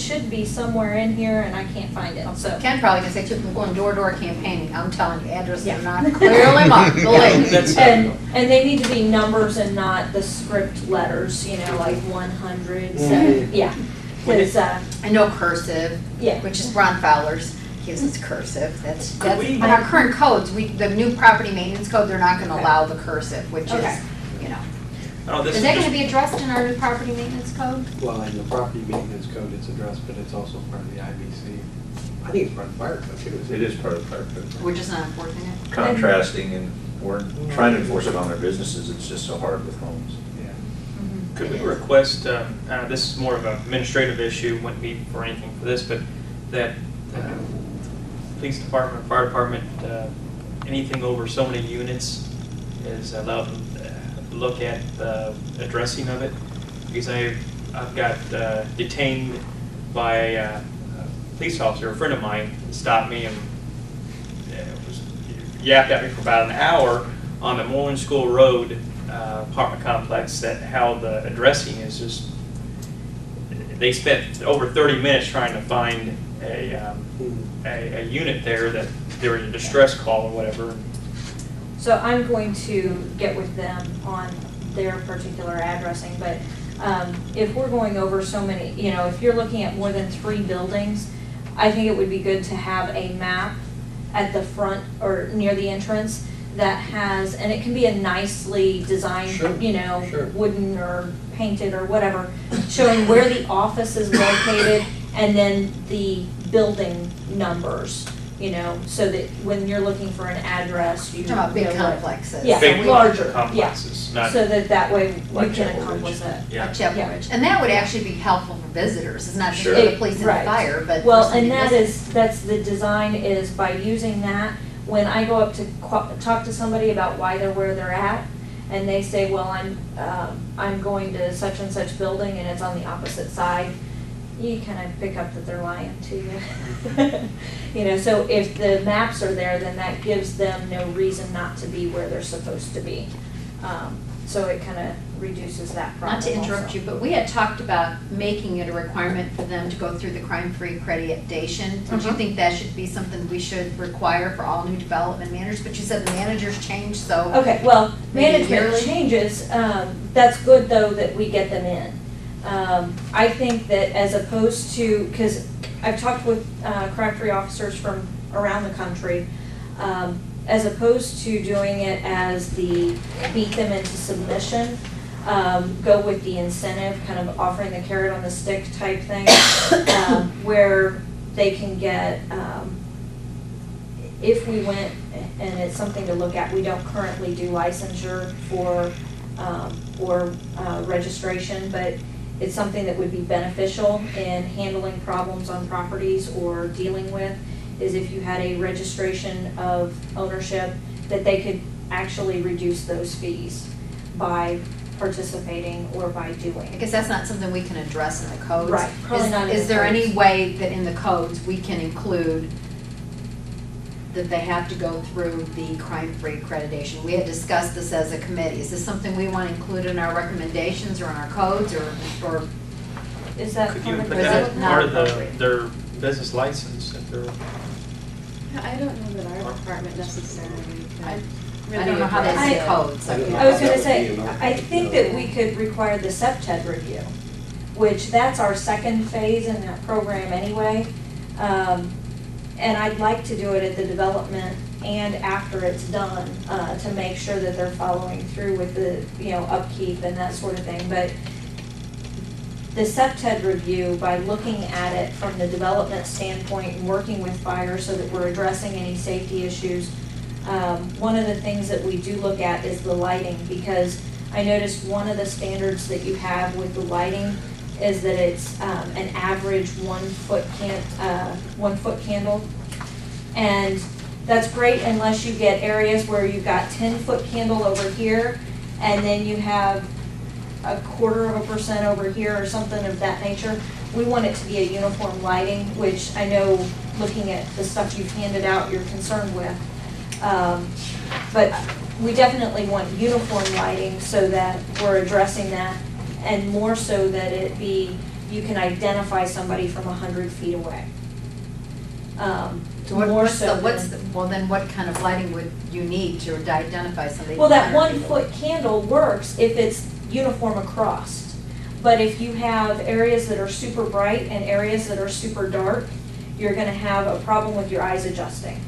should be somewhere in here and I can't find it, so. Ken probably gonna say, I'm going door-to-door campaigning. I'm telling you, addresses are not clearly marked, believe me. And they need to be numbers and not the script letters, you know, like 100, yeah. Because, I know cursive, yeah. which is Ron Fowler's gives us cursive. That's we- on our current codes. The new property maintenance code, they're not gonna Okay. allow the cursive, which Okay. is, you know. Oh, this Is that gonna be addressed in our new property maintenance code? Well, in the property maintenance code, it's addressed, but it's also part of the IBC. I think it's part of the fire code too. It is part of the fire code. We're just not enforcing it? Contrasting, and we're trying to enforce it on our businesses, it's just so hard with homes. Yeah. Could we request, this is more of an administrative issue, wouldn't be for anything for this, but that police department, fire department, anything over so many units is allowed to look at the addressing of it? Because I've got detained by a police officer, a friend of mine, stopped me and was yapped at me for about an hour on the Moreland School Road apartment complex, that how the addressing is just, they spent over 30 minutes trying to find a unit there, that there was a distress call or whatever. So I'm going to get with them on their particular addressing, but if we're going over so many, you know, if you're looking at more than 3 buildings, I think it would be good to have a map at the front or near the entrance that has, and it can be a nicely designed, Sure, you know, sure. wooden or painted or whatever, showing where the office is located and then the building numbers, you know, so that when you're looking for an address, you Talking about big know what- complexes. Yeah, Big larger, complexes, yeah, not so that way you like can Chapel accomplish Ridge. it. Yeah. Like Chapel Yeah. Ridge. And that would actually be helpful for visitors. It's not just Sure. for the police and Right. the fire, but. for Well, somebody and visiting. that's the design is by using that, when I go up to talk to somebody about why they're where they're at, and they say, well, I'm going to such and such building and it's on the opposite side, you kind of pick up that they're lying to you. You know, so if the maps are there, then that gives them no reason not to be where they're supposed to be. So it kind of reduces that problem Not to interrupt also. you, but we had talked about making it a requirement for them to go through the crime-free accreditation. Did you Uh-huh. think that should be something we should require for all new development managers? But you said the managers change, so. Okay, well, Maybe management yearly? changes, that's good though that we get them in. I think that as opposed to, because I've talked with crime-free officers from around the country, as opposed to doing it as the beat them into submission, go with the incentive, kind of offering the carrot on the stick type thing, where they can get, if we went, and it's something to look at, we don't currently do licensure for, or registration, but it's something that would be beneficial in handling problems on properties or dealing with, is if you had a registration of ownership, that they could actually reduce those fees by participating or by I doing. guess that's not something we can address in the codes. Right, probably not in Is the there any codes. way that in the codes we can include that they have to go through the crime-free accreditation? We had discussed this as a committee. Is this something we want to include in our recommendations or in our codes, or Is that Could part you of put the- that as not part of appropriate? their business license if they're? I don't know that our department necessarily I could I don't know how that's in I- codes. I don't know. I was That gonna would say, be enough. I think that we could require the SEPTED review, which that's our second phase in that program anyway. And I'd like to do it at the development and after it's done, to make sure that they're following through with the, you know, upkeep and that sort of thing. But the SEPTED review, by looking at it from the development standpoint and working with fire so that we're addressing any safety issues, one of the things that we do look at is the lighting, because I noticed one of the standards that you have with the lighting is that it's an average 1 foot candle. And that's great unless you get areas where you've got 10-foot candle over here, and then you have 0.25% over here or something of that nature. We want it to be a uniform lighting, which I know, looking at the stuff you've handed out, you're concerned with. But we definitely want uniform lighting so that we're addressing that, and more so that it be you can identify somebody from 100 feet away. So what- More what's so the, what's, than- the- well, then what kind of lighting would you need to identify somebody? Well, that from 100 feet 1 away? foot candle works if it's uniform across. But if you have areas that are super bright and areas that are super dark, you're gonna have a problem with your eyes adjusting.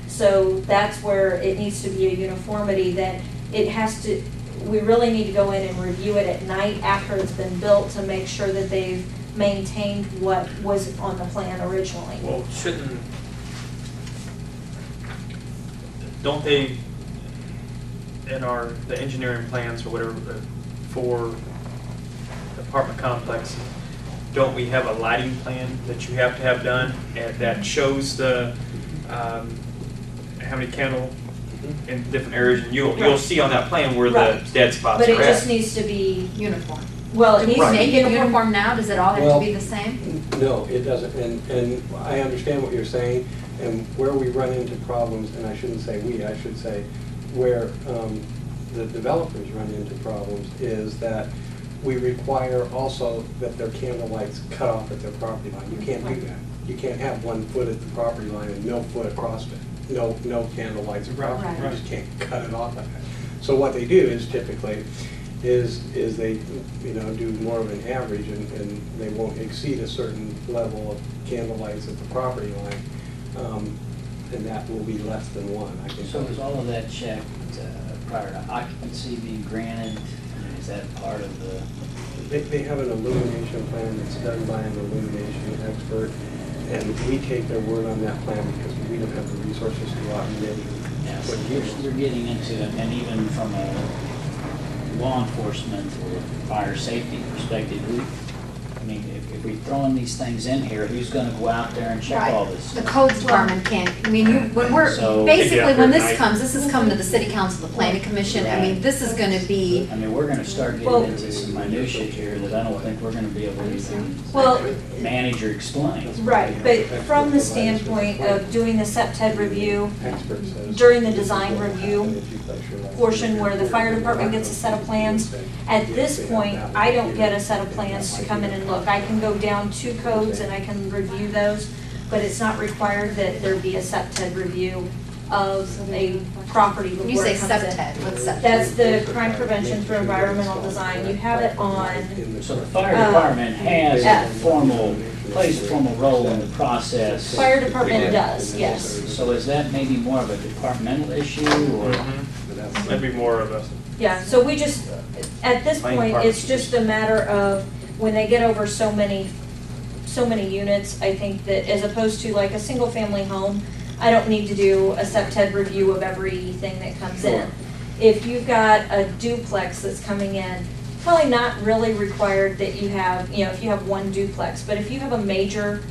So that's where it needs to be a uniformity, that it has to, we really need to go in and review it at night after it's been built to make sure that they've maintained what was on the plan originally. Well, don't they, in the engineering plans or whatever, for apartment complex, don't we have a lighting plan that you have to have done and that shows the, how many candle in different areas, and you'll Right. see on that plan where the Right. dead spots But it are just at. needs to be, Uniform. well, it Do needs we to be make it uniform now? Does it all have Well- to be the same? No, it doesn't, and I understand what you're saying, and where we run into problems, and I shouldn't say we, I should say, where the developers run into problems is that we require also that their candle lights cut off at their property line. You can't do that. You can't have 1 foot at the property line and no foot across it. No candle lights at property. Right. You just can't cut it off like that. So what they do is typically, is they, do more of an average, and they won't exceed a certain level of candle lights at the property line, and that will be less than 1, I can So tell is you. all of that checked prior to occupancy being granted? I mean, is that part of the, They have an illumination plan that's done by an illumination expert, and we take their word on that plan because we don't have the resources to go out and measure. yeah, so what you're units. getting into, and even from a law enforcement or fire safety perspective, I mean, if we throw in these things in here, who's gonna go out there and check all this The stuff? codes department can't, I mean, when we're, So- basically, when this Night. comes, this is coming to the city council, the planning commission, I mean, this is gonna be, I mean, we're gonna start Well- getting into some minutia here that I don't think we're gonna be able to even well, manage or explain. right, but from the standpoint of doing the SEPTED review, Expert says- during the design review portion where the fire department gets a set of plans, at this point, I don't get a set of plans to come in and look. I can go down 2 codes and I can review those, but it's not required that there be a SEPTED review of a property when before you say it comes in. SEPTED, what's SEPTED? That's the crime prevention through environmental design. You have it on, So the fire department has Yeah. plays a formal role in the process. fire department does, yes. So is that maybe more of a departmental issue or? Mhm. That'd be more of a, Yeah, so we just, at this Main point, part. it's just a matter of when they get over so many units, I think that as opposed to like a single-family home, I don't need to do a SEPTED review of everything that comes in. If you've got a duplex that's coming in, probably not really required that you have, if you have 1 duplex, but if you have a major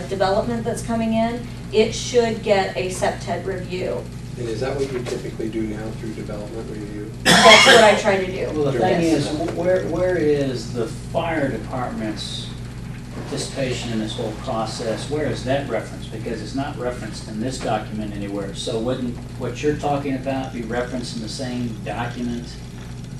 development that's coming in, it should get a SEPTED review. And is that what you typically do now through development review? That's what I try to do. Well, the thing Yes. is, where is the fire department's participation in this whole process? Where is that referenced? Because it's not referenced in this document anywhere. So wouldn't what you're talking about be referenced in the same document?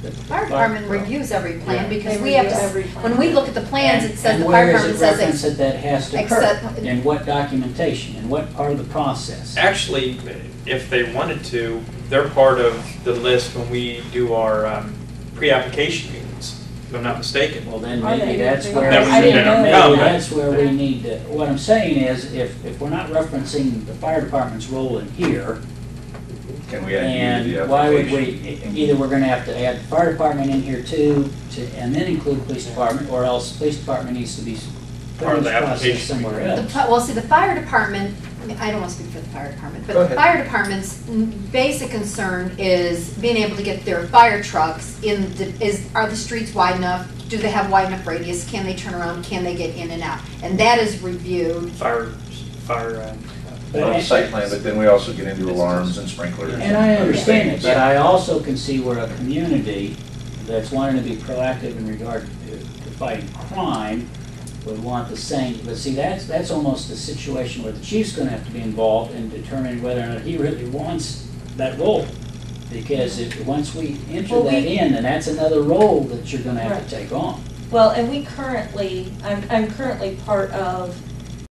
that the Fire department reviews every plan Yeah. because They we have review to, every plan. when we look at the plans, it says And the fire where is department it says referenced it's. that has to Except- occur? In what documentation? In what part of the process? actually, if they wanted to, they're part of the list when we do our pre-application meetings, if I'm not mistaken. Well, then Are maybe they? that's where I we need, didn't know. maybe No, but- that's where we need to, what I'm saying is, if we're not referencing the fire department's role in here, Can we add you to the and why would application? we, either we're gonna have to add the fire department in here too, and then include police department, or else police department needs to be put Part in of this the process application. somewhere The else. Well, see, the fire department, I mean, I don't want to speak for the fire department, but Go the ahead. fire department's basic concern is being able to get their fire trucks in, are the streets wide enough? Do they have wide enough radius? Can they turn around? Can they get in and out? And that is reviewed. Fire, On the site plan, but then we also get into alarms and sprinklers. And I understand it, things. but I also can see where a community that's wanting to be proactive in regard to fighting crime would want the same, but see, that's almost a situation where the chief's gonna have to be involved in determining whether or not he really wants that role. Because if, once we enter Well, that in, then that's another role that you're gonna have Right. to take on. Well, and we currently, I'm currently part of